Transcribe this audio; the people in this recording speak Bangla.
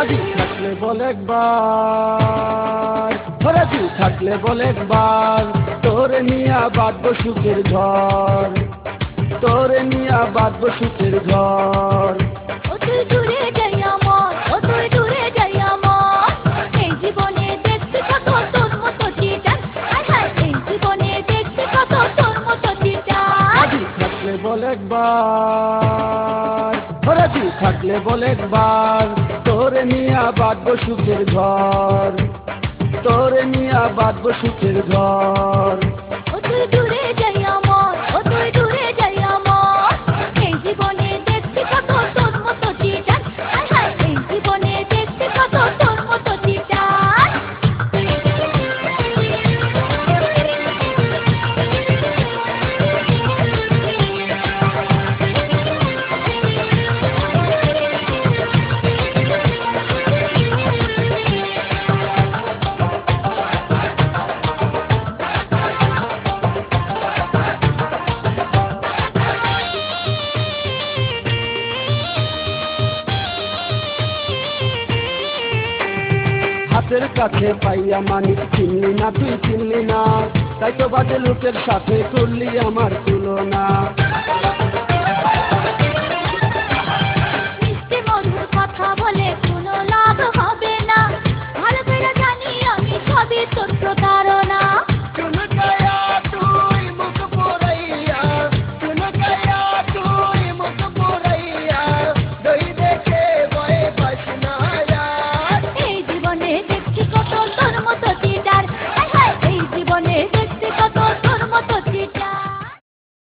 রাজি থাকলে বল একবার, রাজি থাকলে বল একবার, তোরে নিয়া বাঁধবো সুখের ঘর, তোরে নিয়া বাঁধবো সুখের ঘর। ও তুই দূরে যাই আমার, ও তুই দূরে যাই আমার, এই জীবনে দেখতে কত তোর মতো চিটার, হায় হায় এই জীবনে দেখতে কত তোর মতো চিটার। রাজি থাকলে বল একবার, রাজি থাকলে বল একবার, তোরে নিয়া বাঁধবো সুখের ঘর, তোরে নিয়া বাঁধবো সুখের ঘর। ও তুই দূরে যাই আমার, ও তুই দূরে যাই আমার, এই জীবনে দেখতে কত তোর মতো চিটার, হায় হায় এই জীবনে দেখতে কত তোর মতো চিটার। হাতের কাছে পাইয়া মানিক চিনলি না তুই চিনলি না, তাই তো বাজে লোকের সাথে করলি আমার তুলনা। মিষ্টি মধুর কথা বলে